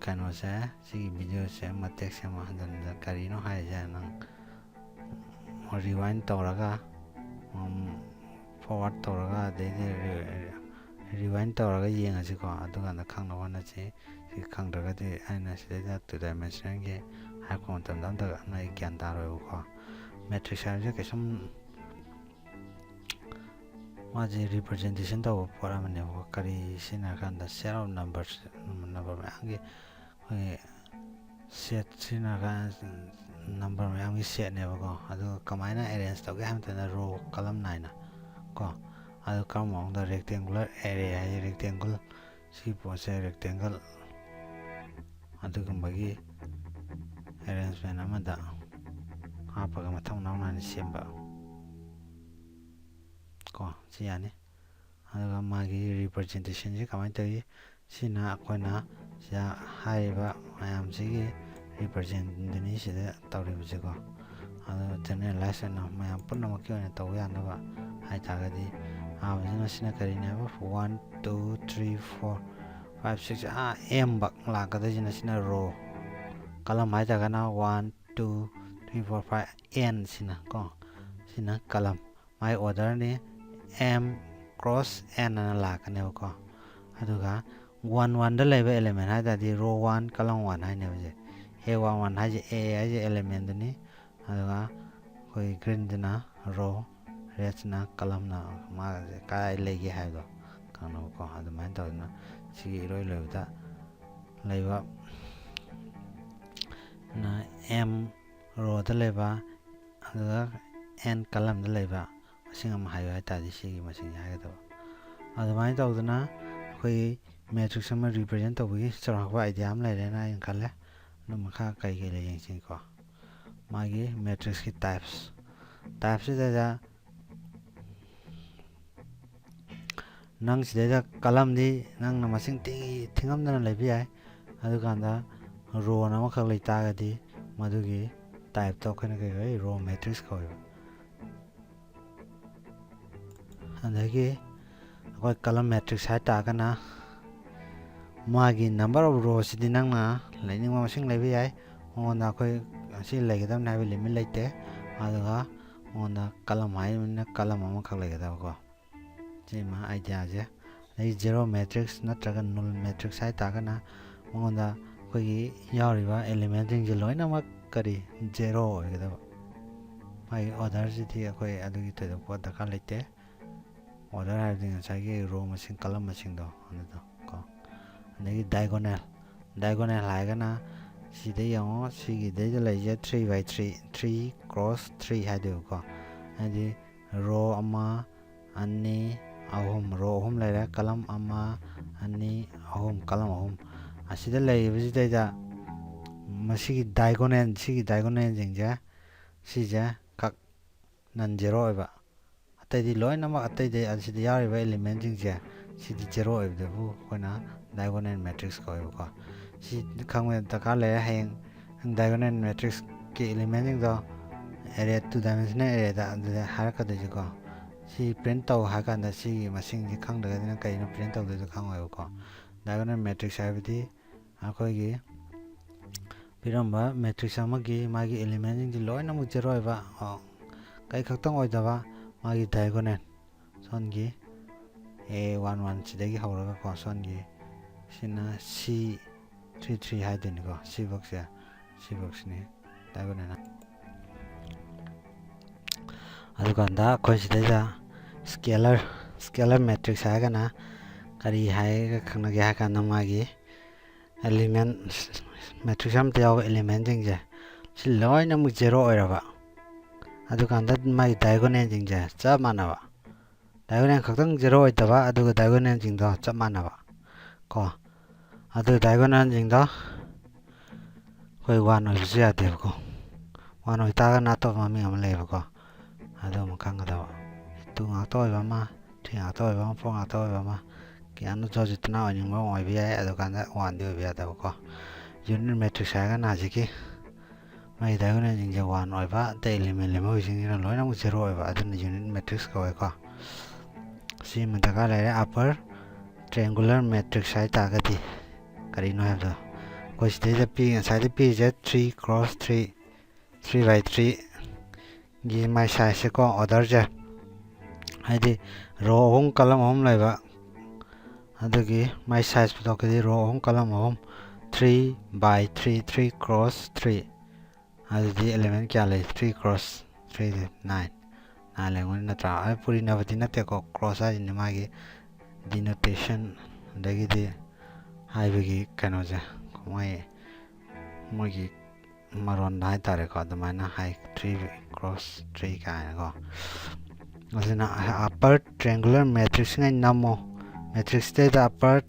A: ꯀꯩꯅꯣꯁꯦ ꯁꯤꯒꯤ ꯚꯤꯗꯤꯑꯣꯁꯦ ꯃꯇꯦꯛꯁꯦ ꯑꯃ ꯍꯟꯖꯟ ꯀꯔꯤꯅꯣ ꯍꯥꯏꯔꯤꯁꯦ ꯅꯪ ꯔꯤꯋꯥꯏꯟ ꯇꯧꯔꯒ ꯐꯣꯔꯋꯥꯔড ꯇꯧꯔꯒ ꯑꯗꯩꯗꯤ ꯔꯤꯋꯥꯏꯟ ꯇꯧꯔꯒ ꯌꯦꯡꯉꯁꯤꯀꯣ ꯑꯗꯨꯀꯥꯟꯗ ꯈꯪꯅꯕ ꯍꯣꯠꯅꯁꯤ ꯁꯤ ꯈꯪꯗ꯭ꯔꯒꯗꯤ ꯑꯩꯅ ꯁꯤꯗꯩꯗ 2 dimensionalꯒꯤ ꯍꯥꯏꯔꯛꯄ ꯃꯇꯝꯗ ꯑꯝꯇ ꯅꯣꯏ ꯒ꯭ꯌꯥꯟ ꯇꯥꯔꯣꯏꯕꯀꯣ matrix ꯍꯥꯏꯕꯁꯦ ꯀꯩꯁꯨꯝ ꯃꯥꯁꯦ representation ꯇꯧꯕ ꯄꯣꯠ ꯑꯃꯅꯦꯕꯀꯣ ꯀꯔꯤ ꯁꯤꯖꯤꯟꯅꯔꯀꯥꯟꯗ set of numbers number ꯃꯌꯥꯝꯒꯤ ꯑꯩꯈꯣꯏꯒꯤ set ꯁꯤꯖꯤꯟꯅꯔꯀꯥꯟꯗ number ꯃꯌꯥꯝꯒꯤ setꯅꯦꯕꯀꯣ ꯑꯗꯨꯒ ꯀꯃꯥꯏꯅ arrange ꯇꯧꯒꯦ ꯍꯥꯏꯕ ꯃꯇꯝꯗ row column ꯅꯥꯏꯅ ꯀꯣ ꯑꯗꯨ ꯀꯔꯝꯕ ꯃꯑꯣꯡꯗ rectangular array ꯍꯥꯏꯁꯦ rectangle ꯁꯤ ꯄꯣꯠꯁꯦ rectangle ꯑꯗꯨꯒꯨꯝꯕꯒꯤ arrangement ꯑꯃꯗ ꯍꯥꯞꯄꯒ ꯃꯊꯪ ꯃꯅꯥꯎ ꯅꯥꯏꯅ ꯁꯦꯝꯕ ꯀꯣ ꯁꯤ ꯌꯥꯅꯤ ꯑꯗꯨꯒ ꯃꯥꯒꯤ representationꯁꯤ ꯀꯃꯥꯏꯅ ꯇꯧꯏ ꯁꯤꯅ ꯑꯩꯈꯣꯏꯅ ꯁꯤꯗ ꯍꯥꯏꯔꯤꯕ ꯃꯌꯥꯝꯁꯤꯒꯤ representꯗꯨꯅꯤ ꯁꯤꯗ ꯇꯧꯔꯤꯕꯁꯦꯀꯣ ꯑꯗꯣ generalize ꯑꯣꯏꯅ ꯃꯌꯥꯝ ꯄꯨꯝꯅꯃꯛꯀꯤ ꯑꯣꯏꯅ ꯇꯧꯕ ꯌꯥꯅꯕ ꯍꯥꯏꯇꯥꯔꯒꯗꯤ ꯑꯍꯥꯟꯕꯁꯤꯅ ꯁꯤꯅ ꯀꯔꯤꯅꯦꯕ 1 2 3 4 5 6 m ꯕꯛ ꯂꯥꯛꯀꯗꯣꯏꯁꯤꯅ ꯁꯤꯅ row column ꯍꯥꯏꯇꯥꯔꯒꯅ 1 2 3 4 5 n ꯁꯤꯅ ꯀꯣ ꯁꯤꯅ column ꯃꯥꯏ orderꯅꯤ m cross n ꯑꯅ ꯂꯥꯛꯀꯅꯦꯕꯀꯣ ꯑꯗꯨꯒ 1 1ꯗ ꯂꯩꯕ element ꯍꯥꯏꯇꯥꯔꯗꯤ row 1 column 1 ꯍꯥꯏꯅꯦꯕ ꯁꯦ a11 ꯍꯥꯏꯁꯦ a ꯍꯥꯏꯁꯦ elementꯗꯨꯅꯤ ꯑꯗꯨꯒ ꯑꯩꯈꯣই greenꯗꯨꯅ row redꯁꯤꯅ column나 ꯃꯥꯁꯦ ꯀꯥꯏ ꯂꯩꯒꯦ ꯍꯥꯏꯕꯗꯣ ꯈꯪꯅꯕꯀꯣ ꯑꯗꯨꯃꯥꯏꯅ ꯇꯧꯗꯅ ꯁꯤꯒꯤ ꯏꯔꯣꯏ ꯂꯣꯏꯕꯗ ꯂꯩꯕ m rowꯗ ꯂꯩꯕ ꯑꯗꯨꯒ n columnꯗ ꯂꯩꯕ ꯃꯁꯤꯡ ꯑꯃ ꯍꯥꯏꯌꯨ ꯍꯥꯏꯇꯥꯔꯗꯤ ꯁꯤꯒꯤ ꯃꯁꯤꯡ ꯍꯥꯏꯒꯗꯕ ꯑꯗꯨꯃꯥꯏꯅ ꯇꯧꯗꯅ ꯑꯩꯈꯣꯏꯒꯤ matrix ꯑꯃ represent ꯇꯧꯕꯒꯤ ꯆꯥꯎꯔꯥꯛꯄ idea ꯑꯃ ꯂꯩꯔꯦꯅ ꯑꯩꯅ ꯈꯜꯂꯦ ꯑꯗꯨ ꯃꯈꯥ ꯀꯩ ꯂꯩ ꯌꯦꯡꯁꯤꯀꯣ ꯃꯥꯒꯤ matrixꯀꯤ typesꯁꯤꯗ ꯅꯪ ꯁꯤꯗꯩꯗ columnꯗꯤ ꯅꯪꯅ ꯃꯁꯤꯡ ꯊꯤꯉꯝꯗꯅ ꯂꯩꯕ ꯌꯥꯏ ꯑꯗꯨꯀꯥꯟꯗ row ꯑꯃꯈꯛ ꯂꯩꯇꯥꯔꯒꯗꯤ ꯃꯗꯨꯒꯤ typeꯇꯣ ꯑꯩꯈꯣꯏꯅ ꯀꯩ ꯀꯧꯏ row matrix ꯀꯧꯋꯦꯕ ꯑꯗꯒꯤ ꯑꯩꯈꯣꯏ column matrix ꯍꯥꯏꯇꯥꯔꯒꯅ ꯃꯥꯒꯤ number of row ꯁꯤꯗꯤ ꯅꯪꯅ ꯂꯩꯅꯤꯡꯕ ꯃꯁꯤꯡ ꯂꯩꯕ ꯌꯥꯏ ꯃꯉꯣꯟꯗ ꯑꯩꯈꯣꯏ ꯑꯁꯤ ꯂꯩꯒꯗꯕꯅꯤ ꯍꯥꯏꯕ ꯂꯤꯃꯤꯠ ꯂꯩꯇꯦ ꯑꯗꯨꯒ ꯃꯉꯣꯟꯗ column ꯍꯥꯏꯕꯅꯤꯅ column ꯑꯃꯈꯛ ꯂꯩꯒꯗꯕꯀꯣ ꯁꯤꯃ ꯑꯥꯏꯗꯤꯌꯥꯁꯦ ꯑꯗꯩ zero matrix ꯅꯠꯇ꯭ꯔꯒ null matrix ꯍꯥꯏꯇꯥꯔꯒꯅ ꯃꯉꯣꯟꯗ ꯑꯩꯈꯣꯏꯒꯤ ꯌꯥꯎꯔꯤꯕ elementꯁꯤꯡꯁꯦ ꯂꯣꯏꯅꯃꯛ ꯀꯔꯤ zero ꯑꯣꯏꯒꯗꯕ ꯃꯥꯒꯤ orderꯁꯤꯗꯤ ꯑꯩꯈꯣꯏ ꯑꯗꯨꯒꯤ ꯊꯣꯏꯗꯣꯛꯄ ꯗꯔꯀꯥꯔ ꯂꯩꯇꯦ order ꯍꯥꯏꯕꯗꯤ ꯉꯁꯥꯏꯒꯤ row ꯃꯁꯤꯡ column ꯃꯁꯤꯡꯗꯣ ꯑꯗꯨꯗꯣ ꯀꯣ ꯑꯗꯒꯤ diagonal ꯍꯥꯏꯔꯒꯅ ꯁꯤꯗ ꯌꯦꯡꯉꯣ ꯁꯤꯒꯤꯗꯩꯗ ꯂꯩꯁꯦ 3/3 3 cross 3 ꯍꯥꯏꯗꯣꯏꯕꯀꯣ ꯍꯥꯏꯗꯤ row ꯑꯃ ꯑꯅꯤ ꯑꯍꯨꯝ row ꯑꯍꯨꯝ ꯂꯩꯔꯦ column ꯑꯃ ꯑꯅꯤ ꯑꯍꯨꯝ column ꯑꯍꯨꯝ ꯑꯁꯤꯗ ꯂꯩꯔꯤꯕꯁꯤꯗꯩꯗ ꯃꯁꯤꯒꯤ diagonalꯁꯤꯡꯁꯦ ꯁꯤꯁꯦ ꯈꯛ non zero ꯑꯣꯏꯕ ꯑꯇꯩꯗꯤ ꯂꯣꯏꯅꯃꯛ ꯑꯇꯩꯗꯤ ꯑꯁꯤꯗ ꯌꯥꯎꯔꯤꯕ elementꯁꯤꯡꯁꯦ ꯁꯤꯗꯤ zero ꯑꯣꯏꯕꯗꯨꯕꯨ ꯑꯩꯈꯣꯏꯅ diagonal matrix ꯀꯧꯋꯦꯕꯀꯣ ꯁꯤ ꯈꯪꯕ ꯗꯔꯀꯥꯔ ꯂꯩꯔꯦ ꯍꯌꯦꯡ diagonal matrixꯀꯤ elementꯁꯤꯡꯗꯣ array 2 dimensional arrayꯗ ꯑꯗꯨꯗ ꯍꯥꯏꯔꯛꯀꯗꯣꯏꯁꯤꯀꯣ ꯁꯤ print ꯇꯧ ꯍꯥꯏꯀꯥꯟꯗ ꯁꯤꯒꯤ ꯃꯁꯤꯡꯁꯤ ꯈꯪꯗ꯭ꯔꯒꯗꯤ ꯀꯩꯅꯣ print ꯇꯧꯗꯣꯏꯗꯣ ꯈꯪꯉꯣꯏꯕꯀꯣ diagonal matrix ꯍꯥꯏꯕꯗꯤ ꯑꯩꯈꯣꯏꯒꯤ ꯄꯤꯔꯝꯕ ꯃꯦꯇ꯭ꯔꯤꯛꯁ ꯑꯃꯒꯤ ꯃꯥꯒꯤ ꯑꯦꯂꯤꯃꯦꯟꯁꯤꯡꯁꯤ ꯂꯣꯏꯅꯃꯛ ꯖꯦꯔꯣ ꯑꯣꯏꯕ ꯀꯩ ꯈꯛꯇꯪ ꯑꯣꯏꯗꯕ ꯃꯥꯒꯤ ꯗꯥꯏꯒꯣꯅꯦꯜ ꯁꯣꯟꯒꯤ A11 ꯁꯤꯗꯒꯤ ꯍꯧꯔꯒꯀꯣ ꯁꯣꯟꯒꯤ ꯁꯤꯅ C33 ꯍꯥꯏꯗꯣꯏꯅꯤꯀꯣ ꯁꯤꯐꯧꯁꯤꯅꯤ ꯗꯥꯏꯒꯣꯅꯦꯜ ꯑꯗꯨꯀꯥꯟꯗ ꯑꯩꯈꯣꯏ ꯁꯤꯗꯩꯗ ꯁ꯭ꯀꯦꯂꯔ ꯃꯦꯇ꯭ꯔꯤꯛꯁ ꯍꯥꯏꯔꯒꯅ ꯀꯔꯤ ꯍꯥꯏꯔꯒ ꯈꯪꯅꯒꯦ ꯍꯥꯏ ꯀꯥꯟꯗ ꯃꯥꯒꯤ ꯑꯦꯂꯤꯃꯦꯟ ꯃꯦꯇ꯭ꯔꯤꯛꯁ ꯑꯃꯇ ꯌꯥꯎꯕ ꯑꯦꯂꯤꯃꯦꯟꯁꯤꯡꯁꯦ ꯁꯤ ꯂꯣꯏꯅꯃꯛ ꯖꯦꯔꯣ ꯑꯣꯏꯔꯕ ꯑꯗꯨꯀꯥꯟꯗ ꯃꯥꯒꯤ ꯗꯥꯏꯒꯣꯅꯦꯜꯁꯤꯡꯁꯦ ꯆꯞ ꯃꯥꯟꯅꯕ ꯗꯥꯏꯒꯣꯅꯦꯜ ꯈꯛꯇꯪ ꯖꯦꯔꯣ ꯑꯣꯏꯗꯕ ꯑꯗꯨꯒ ꯗꯥꯏꯒꯣꯅꯦꯜꯁꯤꯡꯗꯣ ꯆꯞ ꯃꯥꯟꯅꯕ ꯀꯣ ꯑꯗꯨ ꯗꯥꯏꯒꯣꯅꯦꯜꯁꯤꯡꯗꯣ ꯑꯩꯈꯣꯏ 1 ꯑꯣꯏꯕꯁꯨ ꯌꯥꯗꯦꯕꯀꯣ 1 ꯑꯣꯏꯇꯥꯔꯒꯅ ꯑꯇꯣꯞꯄ ꯃꯃꯤꯡ ꯑꯃ ꯂꯩꯌꯦꯕꯀꯣ ꯑꯗꯨ ꯑꯃ ꯈꯪꯒꯗꯕ 2 ꯉꯥꯛꯇ ꯑꯣꯏꯕ ꯑꯃ 3 ꯉꯥꯛꯇ ꯑꯣꯏꯕ ꯑꯃ 4 ꯉꯥꯛꯇ ꯑꯣꯏꯕ ꯑꯃ ꯀꯌꯥꯅꯣ ꯖꯣꯖꯤꯠꯇꯅ ꯑꯣꯏꯅꯤꯡꯕ ꯑꯃ ꯑꯣꯏꯕ ꯌꯥꯏ ꯑꯗꯨꯀꯥꯟꯗ 1ꯗꯤ ꯑꯣꯏꯕ ꯌꯥꯗꯕꯀꯣ ꯌꯨꯅꯤꯠ ꯃꯦꯇ꯭ꯔꯤꯛꯁ ꯍꯥꯏꯔꯒꯅ ꯍꯧꯖꯤꯛꯀꯤ ꯃꯥꯒꯤ ꯗꯥꯏꯒꯣꯅꯦꯜꯁꯤꯡꯁꯦ 1 ꯑꯣꯏꯕ ꯑꯇꯩ ꯑꯦꯂꯤꯃꯦꯟ ꯂꯦꯝꯍꯧꯔꯤꯁꯤꯡꯁꯤꯅ ꯂꯣꯏꯅꯃꯛ ꯖꯦꯔꯣ ꯑꯣꯏꯕ ꯑꯗꯨꯅ ꯌꯨꯅꯤꯠ ꯃꯦꯇ꯭ꯔꯤꯛꯁ ꯀꯧꯋꯦꯀꯣ ꯁꯤ ꯑꯃ ꯗꯔꯀꯥꯔ ꯂꯩꯔꯦ ꯑꯄꯔ ꯇ꯭ꯔꯤꯑꯦꯡꯒꯨꯂꯔ ꯃꯦꯇ꯭ꯔꯤꯛꯁ ꯍꯥꯏꯇꯥꯔꯒꯗꯤ ꯀꯔꯤꯅꯣ ꯍꯥꯏꯕꯗꯣ ꯑꯩꯈꯣꯏ ꯁꯤꯗꯩꯗ ꯉꯁꯥꯏꯗ ꯄꯤꯔꯤꯁꯦ 3 × 3 3/3 ꯒꯤ ꯃꯥꯏ ꯁꯥꯏꯖꯁꯦꯀꯣ ꯑꯣꯔꯗꯔꯁꯦ ꯍꯥꯏꯗꯤ ꯔꯣ 3 ꯀꯂꯝ 3 ꯂꯩꯕ ꯑꯗꯨꯒꯤ ꯃꯥꯏ ꯁꯥꯏꯖ ꯄꯨꯊꯣꯛꯀꯗꯤ ꯔꯣ 3 ꯀꯂꯝ 3 3/3 3 × 3 ꯑꯗꯨꯗꯤ ꯑꯦꯂꯤꯃꯦꯟ ꯀꯌꯥ ꯂꯩ 3 × 3 9 ꯂꯩꯉꯣꯏ ꯅꯠꯇ꯭ꯔꯥ ꯄꯨꯔꯤꯅꯕꯗꯤ ꯅꯠꯇꯦꯀꯣ ꯀ꯭ꯔꯣꯁ ꯍꯥꯏꯁꯤꯅꯤ ꯃꯥꯒꯤ ꯗꯤꯅꯣꯇꯦꯁꯟ ꯑꯗꯒꯤꯗꯤ ꯍꯥꯏꯕꯒꯤ ꯀꯩꯅꯣꯁꯦ ꯃꯣꯏꯒꯤ ꯃꯔꯣꯟꯗ ꯍꯥꯏꯇꯥꯔꯦꯀꯣ ꯑꯗꯨꯃꯥꯏꯅ ꯍꯥꯏ 3 × 3 ꯀꯥꯏꯅꯀꯣ ꯑꯗꯨꯅ ꯑꯄꯔ ꯇ꯭ꯔꯤꯑꯦꯡꯒꯨꯂꯔ ꯃꯦꯇ꯭ꯔꯤꯛꯁꯉꯩ ꯅꯝꯃꯣ ꯃꯦꯇ꯭ꯔꯤꯛꯁꯇꯩꯗ ꯑꯄꯔ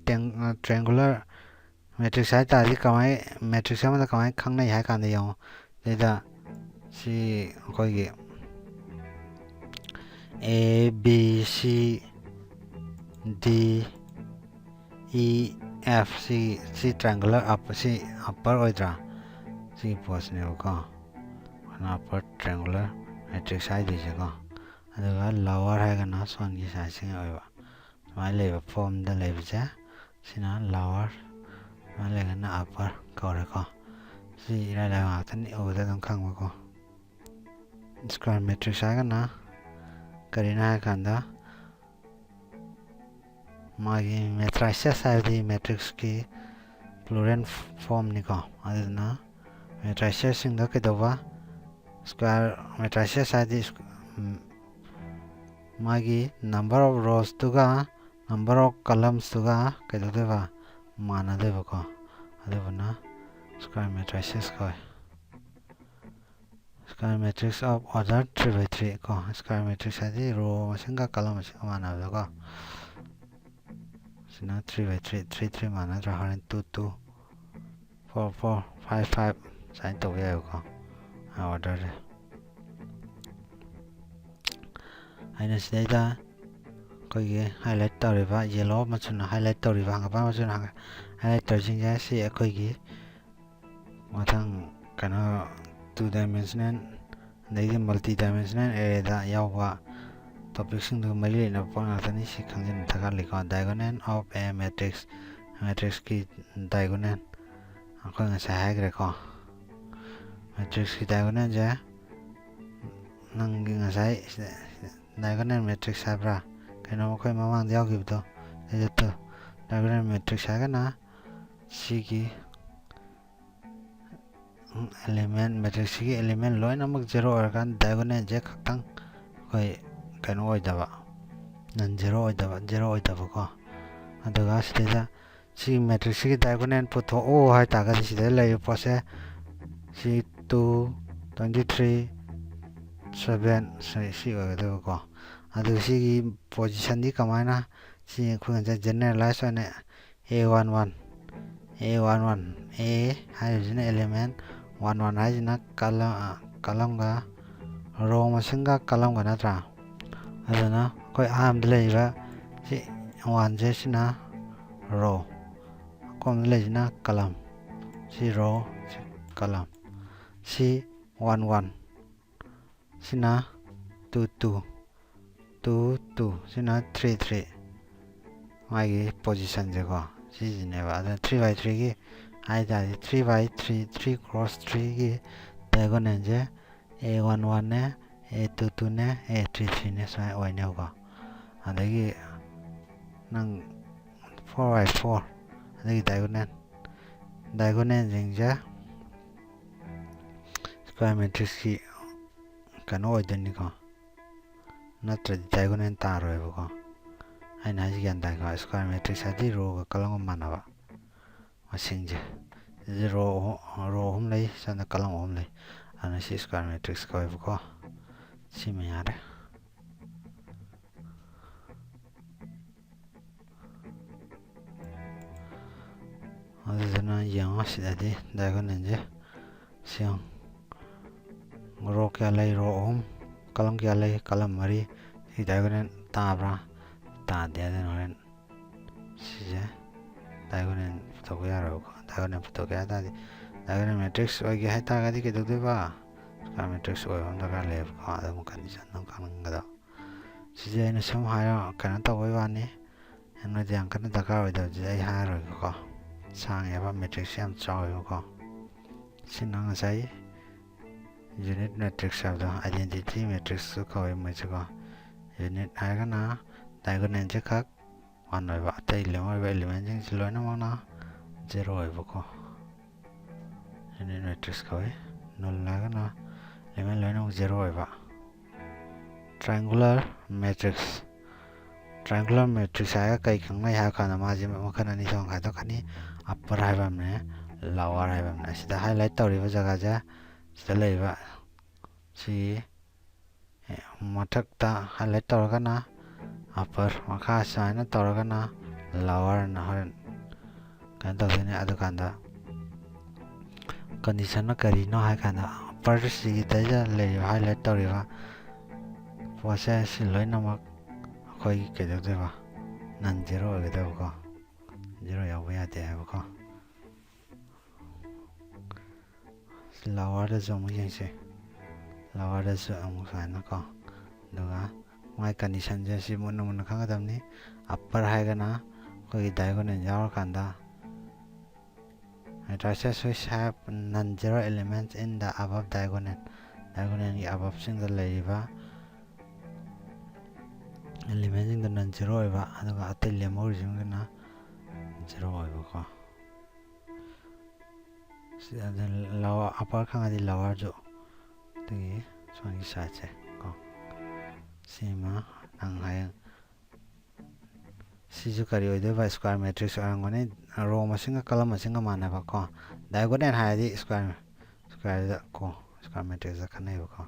A: ꯇ꯭ꯔꯤꯑꯦꯡꯒꯨꯂꯔ ꯃꯦꯇ꯭ꯔꯤꯛꯁ ꯍꯥꯏꯇꯥꯔꯗꯤ ꯃꯦꯇ꯭ꯔꯤꯛꯁ ꯑꯃꯗ ꯀꯃꯥꯏꯅ ꯈꯪꯅꯩ ꯍꯥꯏ ꯀꯥꯟꯗ ꯌꯦꯡꯉꯣ ꯁꯤꯗ ꯁꯤ ꯑꯩꯈꯣꯏꯒꯤ A B C D E F ꯁꯤ ꯇ꯭ꯔꯥꯏꯡꯒꯨꯂꯔ ꯁꯤ ꯑꯞꯄꯔ ꯑꯣꯏꯗ꯭ꯔꯥ ꯁꯤꯒꯤ ꯄꯣꯠꯁꯤꯅꯦꯕꯀꯣ ꯑꯩꯈꯣꯏꯅ ꯑꯞꯄꯔ ꯇ꯭ꯔꯥꯏꯡꯒꯨꯂꯔ ꯃꯦꯇ꯭ꯔꯤꯛꯁ ꯍꯥꯏꯗꯣꯏꯁꯦꯀꯣ ꯑꯗꯨꯒ ꯂꯋꯔ ꯍꯥꯏꯔꯒꯅ ꯁꯣꯟꯒꯤ ꯁꯥꯏꯖꯁꯤꯡ ꯑꯣꯏꯕ ꯁꯨꯃꯥꯏꯅ ꯂꯩꯕ ꯐꯣꯝꯗ ꯂꯩꯕꯁꯦ ꯁꯤꯅ ꯂꯋꯔ ꯁꯨꯃꯥꯏꯅ ꯂꯩꯒꯅ ꯑꯞꯄꯔ ꯀꯧꯔꯦꯀꯣ ꯁꯤ ꯏꯔꯥꯏ ꯂꯥꯏꯕ ꯉꯥꯛꯇꯅꯤ ꯎꯕꯗ ꯑꯗꯨꯝ ꯈꯪꯕꯀꯣ ꯁ꯭ꯀ꯭ꯋꯥꯔ ꯃꯦꯇ꯭ꯔꯤꯛꯁ ꯍꯥꯏꯔꯒꯅ ꯀꯔꯤꯅꯣ ꯍꯥꯏꯔꯀꯥꯟꯗ ꯃꯥꯒꯤ ꯃꯦꯇ꯭ꯔꯥꯏꯁꯦꯁ ꯍꯥꯏꯕꯗꯤ ꯃꯦꯇ꯭ꯔꯤꯛꯁꯀꯤ ꯄ꯭ꯂꯨꯔꯦꯜ ꯐꯣꯝꯅꯤꯀꯣ ꯑꯗꯨꯗꯨꯅ ꯃꯦꯇ꯭ꯔꯥꯏꯁꯦꯁꯁꯤꯡꯗ ꯀꯩꯗꯧꯕ ꯁ꯭ꯀ꯭ꯋꯥꯔ ꯃꯦꯇ꯭ꯔꯥꯏꯁꯦꯁ ꯍꯥꯏꯗꯤ ꯃꯥꯒꯤ ꯅꯝꯕꯔ ꯑꯣꯐ ꯔꯣꯁꯇꯨꯒ ꯅꯝꯕꯔ ꯑꯣꯐ ꯀꯂꯝꯁꯇꯨꯒ ꯀꯩꯗꯧꯗꯣꯏꯕ ꯃꯥꯟꯅꯗꯣꯏꯕꯀꯣ ꯑꯗꯨꯕꯨꯅ ꯁ꯭ꯀ꯭ꯋꯥꯔ ꯃꯦꯇ꯭ꯔꯥꯏꯁꯦꯁ ꯀꯧꯋꯦ ꯁ꯭ꯀ꯭ꯋꯥꯔ ꯃꯦꯇ꯭ꯔꯤꯛꯁ ꯑꯣꯐ ꯑꯣꯔꯗꯔ 3/3 ꯀꯣ ꯁ꯭ꯀ꯭ꯋꯥꯔ ꯃꯦꯇ꯭ꯔꯤꯛꯁ ꯍꯥꯏꯗꯤ ꯔꯣ ꯃꯁꯤꯡꯒ ꯀꯂꯝ ꯃꯁꯤꯡꯒ ꯃꯥꯟꯅꯕꯗꯀꯣ ꯁꯤꯅ 3/3 3 ꯃꯥꯟꯅꯗ꯭ꯔꯥ ꯍꯣꯔꯦꯟ 2 2 4 4 5 5 ꯁꯨꯃꯥꯏꯅ ꯇꯧꯕ ꯌꯥꯏꯕꯀꯣ ꯑꯣꯔꯗꯔꯁꯦ ꯑꯩꯅ ꯁꯤꯗꯩꯗ ꯑꯩꯈꯣꯏꯒꯤ ꯍꯥꯏꯂꯥꯏꯠ ꯇꯧꯔꯤꯕ ꯌꯦꯜꯂꯣ ꯃꯆꯨꯅ ꯍꯥꯏꯂꯥꯏꯠ ꯇꯧꯔꯤꯕ ꯍꯪꯒꯄꯥꯟ ꯃꯆꯨꯅ ꯍꯥꯏꯂꯥꯏꯠ ꯇꯧꯔꯤꯁꯤꯡꯁꯦ ꯁꯤ ꯑꯩꯈꯣꯏꯒꯤ ꯃꯊꯪ ꯀꯩꯅꯣ 2 ꯗꯥꯏꯃꯦꯟꯁꯅꯦꯜ ꯑꯗꯒꯤ ꯃꯜꯇꯤ ꯗꯥꯏꯃꯦꯟꯁꯅꯦꯜ ꯑꯦꯔꯦꯗ ꯌꯥꯎꯕ ꯇꯣꯄꯤꯛꯁꯤꯡꯗꯨꯒ ꯃꯔꯤ ꯂꯩꯅꯕ ꯄꯣꯠ ꯉꯥꯛꯇꯅꯤ ꯁꯤ ꯈꯪꯖꯤꯟꯕ ꯗꯔꯀꯥꯔ ꯂꯩꯀꯣ ꯗꯥꯏꯒꯣꯅꯦꯜ ꯑꯣꯐ ꯑꯦ ꯃꯦꯇ꯭ꯔꯤꯛꯁꯀꯤ ꯗꯥꯏꯒꯣꯅꯦꯜ ꯑꯩꯈꯣꯏ ꯉꯁꯥꯏ ꯍꯥꯏꯈ꯭ꯔꯦꯀꯣ ꯃꯦꯇ꯭ꯔꯤꯛꯁꯀꯤ ꯗꯥꯏꯒꯣꯅꯦꯜꯁꯦ ꯅꯪꯒꯤ ꯉꯁꯥꯏ ꯗꯥꯏꯒꯣꯅꯦꯜ ꯃꯦꯇ꯭ꯔꯤꯛꯁ ꯍꯥꯏꯕ꯭ꯔꯥ ꯀꯩꯅꯣ ꯑꯩꯈꯣꯏ ꯃꯃꯥꯡꯗ ꯌꯥꯎꯈꯤꯕꯗꯣ ꯗꯥꯏꯒꯣꯅꯦꯜ ꯃꯦꯇ꯭ꯔꯤꯛꯁ ꯍꯥꯏꯔꯒꯅ ꯁꯤꯒꯤ एलिमेंट मैट्रिक्स की एलिमेंट लोइनमक जीरो ओरकान डायगोनल जे खक्तंग कोई कनो ओइदबा नन जीरो ओइदबा को अदुगा सिदा सी मैट्रिक्स की डायगोनल पुथो ओ हाय तागा सिदा लय पोसे सी 2 23 7 सी ओइदबा को अदु सी की पोजीशन दी कमायना सी खुन जे जनरलाइज ओने a11 a हाइजन एलिमेंट 1 हाइजना कलम का रो मसिंगा कलम का नत्रा अदना कोई आम लेबा सी 1 जेसिना रो कोम लेजना कलम सी रो कलम सी 1 सिना 2 सिना 3 मागी पोजीशन जेको सिजनेबा 3/3 की ꯍꯥꯏꯇꯥꯔꯗꯤ 3 by 3 3 cross 3ꯒꯤ diagonalꯁꯦ A11 ꯅꯦ A22 ꯅꯦ A33 ꯅꯦ ꯁꯨꯃꯥꯏꯅ ꯑꯣꯏꯅꯦꯕꯀꯣ ꯑꯗꯒꯤ ꯅꯪ 4 by 4 ꯑꯗꯒꯤ diagonalꯁꯤꯡꯁꯦ square matrixꯀꯤ kano oidoniko natradi diagonal taroibako aina haji gyan taiko square matrix adi row ga column manaba masingje row hum lei sana column hum lei ana si square matrix ko ibako si me yare aduna yang sidadi diagonal je siang row kya lei row hum column kya lei column mari si diagonal tabra ta de den sije diagonal to yaro ko diagonal to kya ta di diagonal matrix ogi haita ga di ke do ba square matrix oi hom daga le ko adum condition nam kan ga sije ina sam haya kana to oi ba ni eno jang kana daga oi do je ai ha ro ko sang ya ba matrix yam chaw yo ko sinang sai unit matrix of the identity matrix ko mo ko unit ai na diagonal je khak one over tai element jing lo na na 0 over ko unit matrix ko null la na element lo na 0 over triangular matrix ai kai khang mai ha kana ma je ma kana ni song ha to khani upper hai bam ne lower hai bam ne sida highlight tawri ba jaga ja sida leiba si mathakta highlight tawragana upper makha sana tawragana lower na horen kan tawdene adu kanda condition na kari no hai kanda upper si ta ja le highlight tawriba process loina mak khoi ke de ba nan zero ge de ko zero ya ba ya de ko lower da zo mu yin se lower da zo amu sana ko duga my condition je si mun khang adam ni upper hai gana koi diagonal yaw kanda traces which have non-zero elements in the above diagonal ni above sing the leiba element in the non-zero ba aduga atel mo jing na 0 ba ko si adan lower upper khang adi lower jo ti swangi sa che ko sima nang hai si ju kari oide ba square matrix angone row masinga column masinga mana ba ko diagonal hai di square da ko square matrix da khane ba ko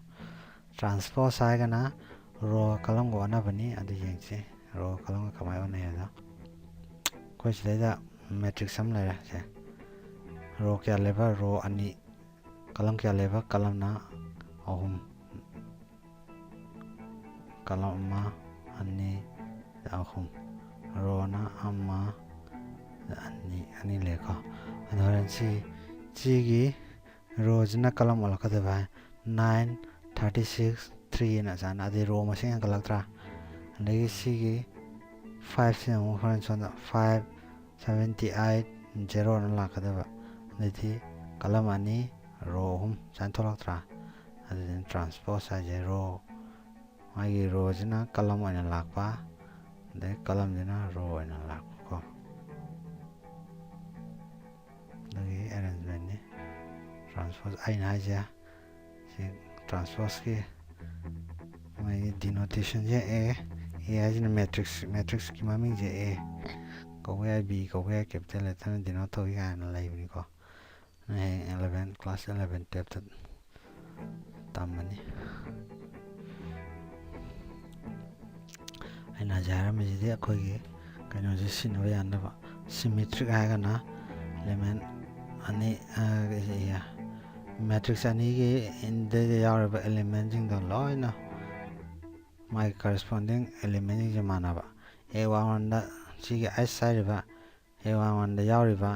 A: transpose hai gana row column go na bani adu yengse row column ka mai ona ya da ko sile da matrix sam la se row kya leba row ani column kya leba column na ahum column ma ani ahum row na amma ani lekha adoran si gi rows na column ola ka de ba 9 36 3 na sana adi row ma sing kalaktra andagi si gi 5 sin mo horan sona 5 78 0 na la ka de ba adi column ani row hum san tholaktra adi transpose a je row magi rows na column ana lakpa de column jena row ana lakko dagi arrangement ni transpose aina ja si transpose ki mai denotation je a as in matrix ki maming je a ko ya b ko ya capital letter denote to ya na lai ni ko 11 class 11 tab tamani aina jara me je ko ge kano je sin wa ya na ba symmetric ha ga na element ani ya matrix ani ge in the yaar ba element jing da loina my corresponding element je mana ba a11 da si ge s side ba a11 da yaar ba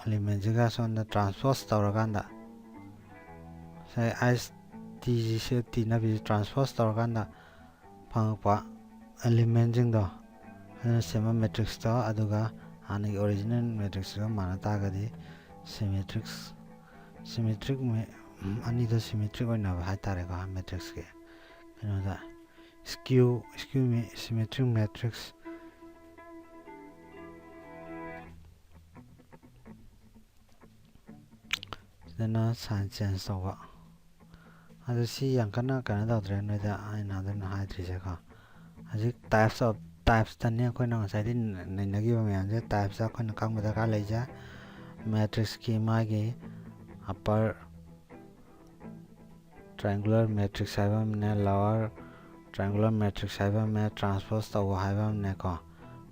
A: element jiga son da transpose tawraganda sai s t se t na bi transpose tawraganda phangpa element jing da aduna sema matrix to aduga hani original matrix ga mana tagadi symmetric ani da symmetric oina ba hatare ga matrix ge da skew symmetric matrix dana sign change to adu si yang kana da dre no da aina da na hai tri ka aji types tan ne ko na sai din nei na gi ba me anje types a ko na kang da ka lai ja matrix ki ma ge upper triangular matrix haiba ne lower triangular matrix haiba me transpose to haiba ne ko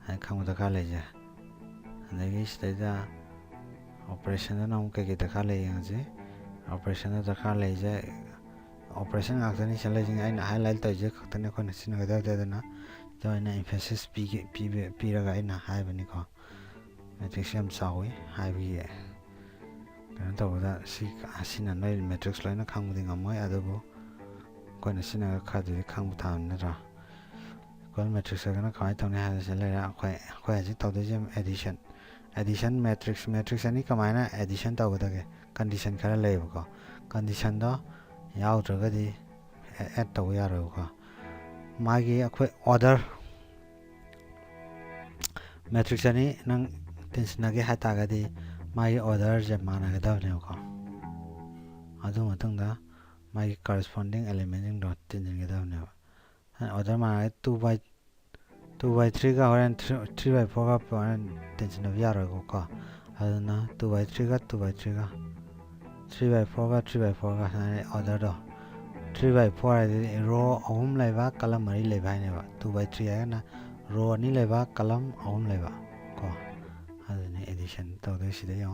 A: ai kang da ka lai ja adagi stai da operation na nam ke da ka lai yang je operation da ka lai ja operation ngak tani chalai jing aina highlight to je khak tani ko na sin ga da na to ina emphasis p ra ga ina hai bani ko matrix yam chawi hai bi kan to da si asina noi matrix lai na khang ding amoi adabu ko na sin ga kha de khang bu tham na ra ko matrix ga na khai to ne ha se lai ra ko ji to de jam addition matrix ani kamai na addition to da ge condition khara lai ko condition do yaudragadi add tꯧba yaroiba magi akhoi order matrix ani nang tinsna ge hatagadi magi order je mana ga davne ko adu matungda magi corresponding element ing dot tinjin ge davne order mana 2 by 3 ga horen 3 by 4 ga horen tinsna yaroi ko aduna 2 by 3 ga 2 by 3 ga 3 by 4 ga 3 by 4 ga order do 3 by 4 row ahum laiba column mari laiba ne ba 2 by 3 na row ani laiba column ahum laiba ko adune addition to de sida yo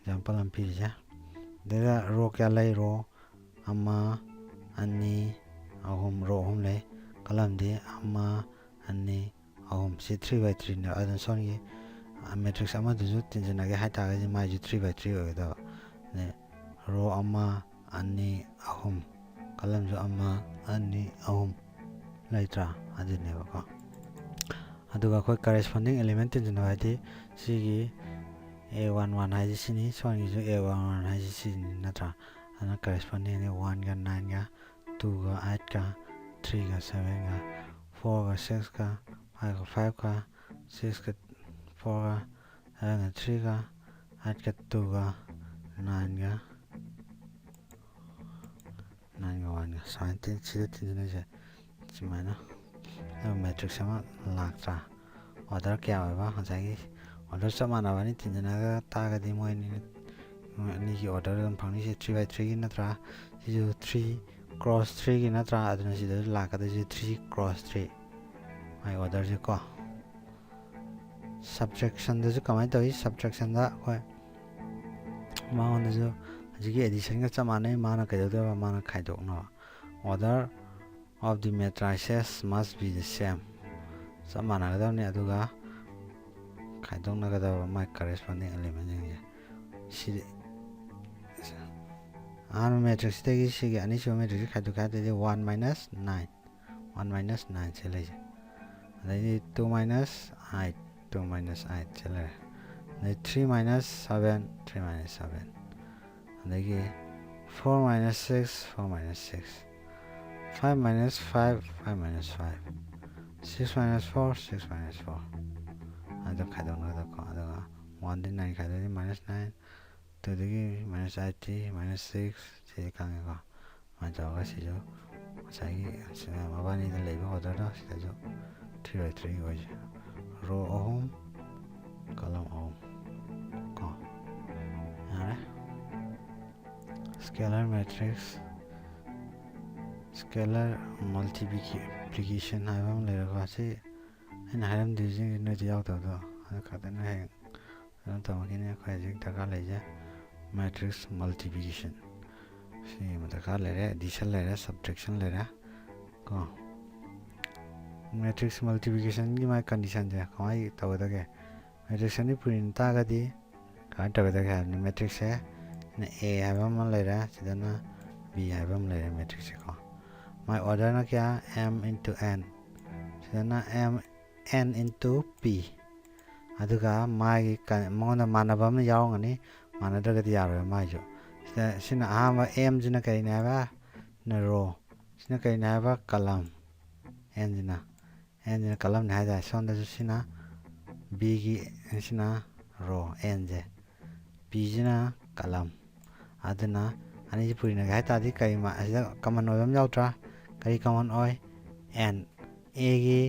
A: example am pi ja da row kya lai row amma ani ahum row ahum lai column de amma ani ahum si 3 by 3 ne adun son ge matrix ama du ju tinjana ge hata ga ma ju 3 by 3 da ne row amma ani ahum column jo amma ani ahum laitra adine ba ko aduga khoi corresponding element in jana adi sigi a11 hai sini soni jo a11 hai sini natra ana corresponding ne 1 ga 9 ga 2 ga 8 ga 3 ga 7 ga 4 ga 6 ga 5 ga 5 ga 6 ga 4 ga 7 ga 3 ga 8 ga 2 ga 9 ga 9 ga 1 ga 17 chida tinjana je chimana matrix sama laktra order kya ba hasagi order sama na bani tinjana ga ta ga di moi ni ki order dam phangni se 3 by 3 gi natra ji 3 cross 3 gi natra aduna si da la ka da ji 3 cross 3 mai order je ko subtraction da ju kamai to subtraction da ko ma on ju ji addition ga chama ne mana ka da mana khai dok no order of the matrices must be the same samana ga ne aduga khai dok na ga da my corresponding element ne si an matrix te gi si ga ani so matrix khai dok ka de 1 minus 9 chele je adai 2 minus 8 chele adai 3 minus 7 adagi 4 minus 6 5 minus 5 6 minus 4 ado khadong na ko ado 1 din 9 khadong minus 9 to digi minus 80 minus 6 se kang ko ma jaw ga si jo sai ma ba ni da le ba order da si jo 3 by 3 go je row ahum column ahum ko ara scalar matrix scalar multiplication haibam le ga se and haram using no jaw to do ka da na ran to ma ne ko je ta ka le je matrix multiplication si ma ta ka le re addition le re subtraction le re ko matrix multiplication ki ma condition je ko ai to da ke matrix ni print ta ga di ka ta ga da ke matrix hai a haibam le re sidana b haibam le re matrix ko my order na kya m into n sidana m n into p aduga magi mona manabam yaungani manadagadi yaro maijo sina ahama m jina kaina ba na row sina kaina ba column n jina column na haja sonda sina b gi sina row n je p jina column aduna ani purina ga ta di kai ma asida common oyam yautra kai common oy n a gi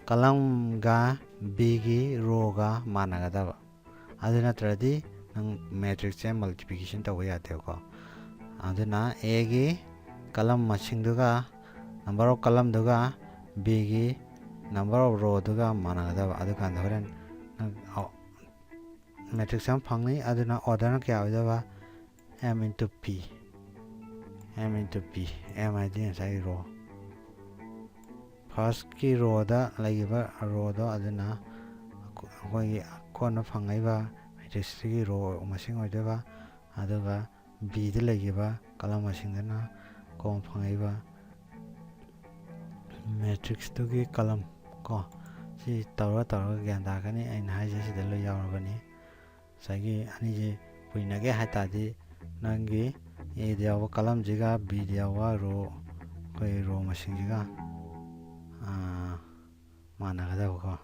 A: column ga b gi row ga managadaba aduna tradi nang matrix che multiplication tawa yate ko aduna a gi column masing duga number of column duga b gi number of row duga managadaba adu kan horen matrix am phangni aduna order na kya hoidaba m into p m id sai row first ki row da laiba row do aduna koi kona phangaiba matrix ki row masing hoidaba aduga b da laiba column masing dana ko phangaiba matrix to ki column ko si tawra gyan da kani aina haje si da lo yawrabani sagi ani je puina ge hata di nangi a dia wa column jiga b dia wa row koi row masing jiga mana kada ko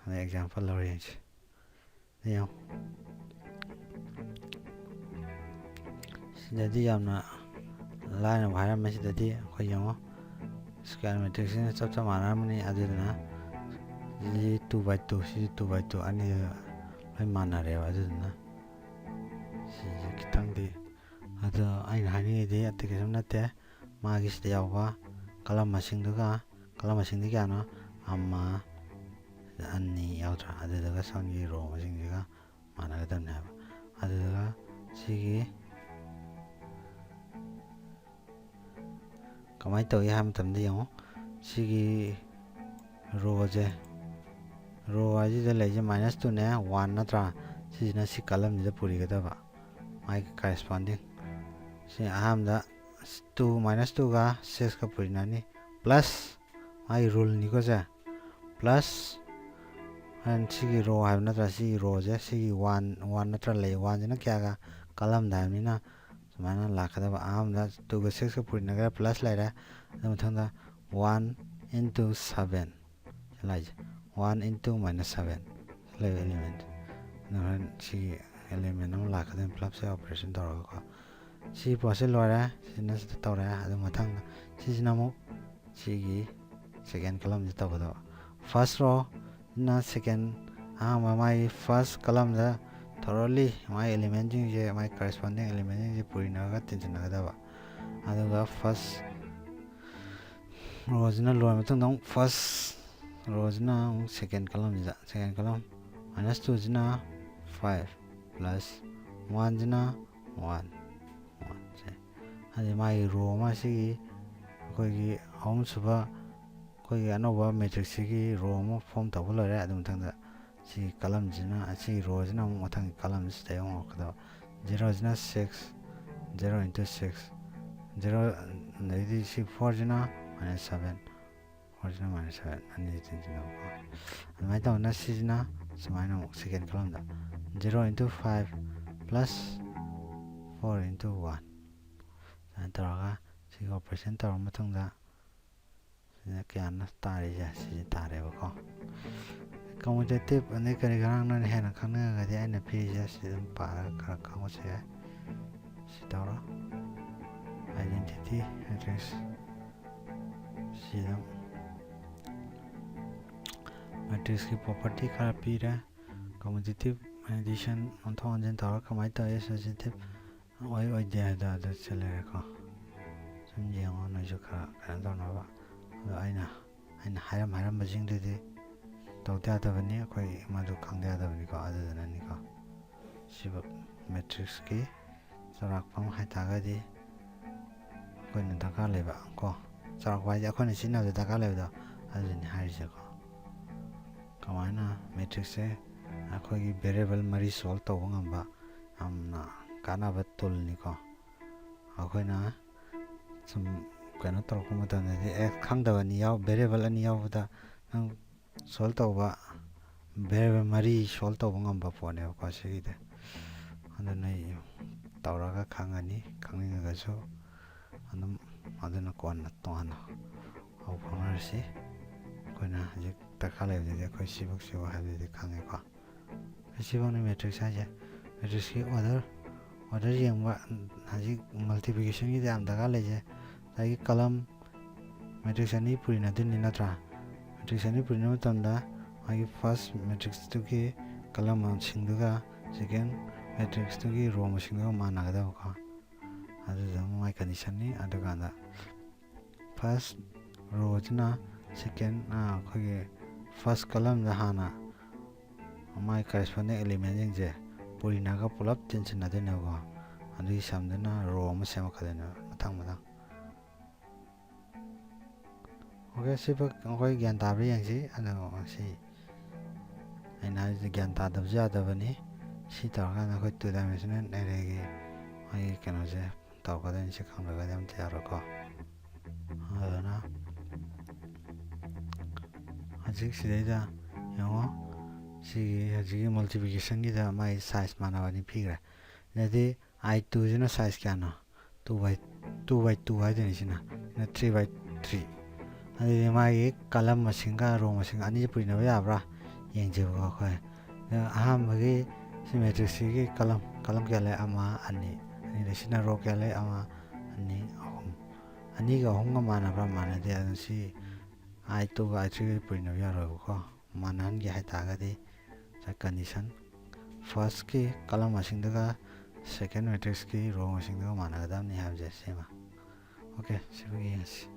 A: an example orange yo jadi yamna line of higher message dadi ko yango square matrix ni chapcha mana mani aduna ji 2 by 2 si 2 by 2 ani ai mana re aduna si kitangdi ado aina hani de application nate magis de yawa column masing duga column masing di kana amma anni yautra aduga sangi row masing diga mana ga dan haba aduga sigi kamai to yam tamdi yo sigi row je row aji de leje -2 ne 1 natra si na si column de puri ga ba my corresponding si aham da 2 -2 ga 6 ka puri nani plus my rule ni ko ja plus and sigi row have natra si row je sigi 1 natra le 1 jana kya ga column da ni na mana lakada ba aham da 2 ga 6 ka puri na ga plus lai ra dum thang da 1 into 7 lai 1 into -7 lai element na si element no lakada plus operation tor ko si pose lo ra sina tor ra adu mathang si na mo sigi second column ji tabado first row na second my first column da thoroughly my element je my corresponding element je purina ga tension ga ba aduga first row na lo matang dong first row na second column -2 jina 5 plus 1 jina 1 adi my row ma si koi gi hom suba koi anoba matrix gi row mo form ta bolo ra adum thang da si column jina si row jina mo thang column stay on ko 0 jina 6 0 into 6 0 nadi si 4 jina -7 4 jina -7 ani jina ko mai ta na si jina samaina second column da 0 into 5 plus 4 into 1 taraga si operation tar mathang da kya na tare ja si tare ba ko commutative ane kari garang na hena khana ga dia na phi ja si pa ka ka mo se si tara identity address si da matrix ki property ka pi ra commutative addition on thon jen tar kamai ta associative oi dia da chale ko samje ngo na jo ka kan da na ba aina haram bajing de tawta da bani koi madu khangda da bani ko adu na ni ko siba matrix ki sarak pam hai ta ga di koi na ka le ba ko sarak wa ja ko ni sin na da ka le da adu ni hai je ko kamana matrix se akoi gi variable mari solve to ngam ba amna kana ba tul ni ko akoi na sum kana tor ko mata ne khang da ni yaw variable ani yaw da ꯅꯪ solve ꯇꯧꯕ variable ꯃꯔꯤ solve ꯇꯧꯕ ꯉꯝꯕ ꯄꯣꯠꯅꯦꯕꯀꯣ ꯁꯤꯒꯤꯗꯤ. ꯑꯗꯨ ꯅꯣꯏ ꯇꯧꯔꯒ ꯈꯪꯉꯅꯤ, ꯈꯪꯅꯤꯡꯉꯒꯁꯨ ꯑꯗꯨꯝ ꯑꯗꯨꯅ ꯀꯣꯟꯅ ꯇꯣꯉꯥꯟꯅ ꯄꯥꯎ ꯐꯥꯎꯅꯔꯁꯤ. ꯑꯩꯈꯣꯏꯅ ꯍꯧꯖꯤꯛ ꯗꯔꯀꯥꯔ ꯂꯩꯕꯗꯨꯗꯤ ꯑꯩꯈꯣꯏ ꯁꯤꯐꯧ ꯍꯥꯏꯕꯗꯨꯗꯤ ꯈꯪꯉꯦꯀꯣ. ꯁꯤꯐꯧꯅꯤ ꯃꯦꯇ꯭ꯔꯤꯛꯁ ꯍꯥꯏꯁꯦ. ꯃꯦꯇ꯭ꯔꯤꯛꯁꯀꯤ ꯑꯣꯔꯗꯔ ꯌꯦꯡꯕ ꯍꯧꯖꯤꯛ ꯃꯜꯇꯤꯄ꯭ꯂꯤꯀꯦꯁꯟꯒꯤꯗꯤ ꯌꯥꯝ ꯗꯔꯀꯥꯔ ꯂꯩꯖꯩ. ꯉꯁꯥꯏꯒꯤ ꯀꯂꯝ ꯃꯦꯇ꯭ꯔꯤꯛꯁ ꯑꯅꯤ ꯄꯨꯔꯤꯅꯗꯣꯏꯅꯤ ꯅꯠꯇ꯭ꯔꯥ? ꯃꯦꯇ꯭ꯔꯤꯛꯁ ꯑꯅꯤ ꯄꯨꯔꯤꯅꯕ ꯃꯇꯝꯗ ꯃꯥꯒꯤ ꯐꯥꯔꯁ ꯃꯦꯇ꯭ꯔꯤꯛꯁꯇꯨꯒꯤ ꯀꯂꯝ ꯃꯁꯤꯡꯗꯨꯒ ꯁꯦꯀꯦꯟ ꯃꯦꯇ꯭ꯔꯤꯛꯁꯇꯨꯒꯤ ꯔꯣ ꯃꯁꯤꯡꯗꯨꯒ ꯃꯥꯟꯅꯒꯗꯕꯀꯣ. ꯑꯗꯨꯗ ꯃꯥꯏ ꯀꯟꯗꯤꯁꯟꯅꯤ. ꯑꯗꯨꯀꯥꯟꯗ ꯐꯥꯔꯁ ꯔꯣꯁꯤꯅ ꯁꯦꯀꯦꯟ ꯑꯩꯈꯣꯏꯒꯤ ꯐꯥꯔꯁ ꯀꯂꯝꯗ ꯍꯥꯟꯅ ꯃꯥꯏ ꯀꯔꯦꯁꯄꯣꯟꯗꯤꯡ ꯑꯦꯂꯤꯃꯦꯟꯁꯤꯡꯁꯦ ꯄꯨꯔꯤꯅꯒ ꯄꯨꯂꯞ ꯇꯤꯟꯁꯤꯟꯅꯗꯣꯏꯅꯦꯕꯀꯣ. ꯑꯗꯨꯒꯤ ꯁꯝꯗꯨꯅ ꯔꯣ ꯑꯃ ꯁꯦꯝꯃꯛꯀꯗꯣꯏꯅꯦꯕ ꯃꯊꯪ. ꯑꯣꯀꯦ, ꯁꯤꯐꯥꯎ ꯑꯩꯈꯣꯏ ꯒ꯭ꯌꯥꯟ ꯇꯥꯕ꯭ꯔꯥ ꯌꯦꯡꯁꯤ. ꯑꯗꯨꯒ ꯁꯤ ꯑꯩꯅ ꯍꯥꯏꯔꯤꯁꯦ ꯒ꯭ꯌꯥꯟ ꯇꯥꯗꯕꯁꯨ ꯌꯥꯗꯕꯅꯤ. ꯁꯤ ꯇꯧꯔꯀꯥꯟꯗ ꯑꯩꯈꯣꯏ 2 dimensional ꯑꯦꯔꯦꯒꯤ ꯃꯥꯒꯤ ꯀꯩꯅꯣꯁꯦ ꯇꯧꯔꯛꯀꯗꯣꯏꯅꯤ. ꯁꯤ ꯈꯪꯗ꯭ꯔꯒꯗꯤ ꯑꯝꯇ ꯌꯥꯔꯣꯏꯀꯣ. ꯑꯗꯨꯅ ꯍꯧꯖꯤꯛ ꯁꯤꯗꯩꯗ ꯌꯦꯡꯉꯣ, ꯁꯤꯒꯤ ꯍꯧꯖꯤꯛꯀꯤ ꯃꯜꯇꯤꯄ꯭ꯂꯤꯀꯦꯁꯟꯒꯤꯗ ꯃꯥꯒꯤ ꯁꯥꯏꯖ ꯃꯥꯟꯅꯕꯅꯤ ꯄꯤꯈ꯭ꯔꯦ. ꯑꯗꯨꯗꯤ I2ꯁꯤꯅ ꯁꯥꯏꯖ ꯀꯌꯥꯅꯣ? 2 by 2 ꯍꯥꯏꯗꯣꯏꯅꯤ. ꯁꯤꯅ 3 by 3. ꯑꯗꯨꯗꯤ ꯃꯥꯒꯤ ꯀꯂꯝ ꯃꯁꯤꯡꯒ ꯔꯣ ꯃꯁꯤꯡ ꯑꯅꯤꯁꯤ ꯄꯨꯔꯤꯅꯕ ꯌꯥꯕ꯭ꯔꯥ ꯌꯦꯡꯁꯦꯕꯀꯣ ꯑꯩꯈꯣꯏ. ꯑꯍꯥꯟꯕꯒꯤ ꯁꯤ ꯃꯦꯇ꯭ꯔꯤꯛꯁꯁꯤꯒꯤ ꯀꯂꯝ ꯀꯌꯥ ꯂꯩ? 1, 2. ꯑꯅꯤꯗ ꯁꯤꯅ ꯔꯣ ꯀꯌꯥ ꯂꯩ? 1, 2, 3. 2ꯒ 3ꯒ ꯃꯥꯟꯅꯕ꯭ꯔꯥ? ꯃꯥꯟꯅꯗꯦ. ꯑꯗꯨ ꯁꯤ I2ꯒ I3ꯒ ꯄꯨꯔꯤꯅꯕ ꯌꯥꯔꯣꯏꯕꯀꯣ. ꯃꯥꯟꯅꯍꯟꯒꯦ ꯍꯥꯏꯇꯥꯔꯒꯗꯤ ꯀꯟꯗꯤꯁꯟ ꯐꯥꯔꯁꯀꯤ ꯀꯂꯝ ꯃꯁꯤꯡꯗꯨꯒ ꯁꯦꯀꯦꯟ ꯃꯦꯇ꯭ꯔꯤꯛꯁꯀꯤ ꯔꯣ ꯃꯁꯤꯡꯗꯨꯒ ꯃꯥꯟꯅꯒꯗꯕꯅꯤ ꯍꯥꯏꯕꯁꯦ ꯁꯤꯃ. ꯑꯣꯀꯦ, ꯁꯤꯕꯨ ꯌꯦꯡꯉꯁꯤ.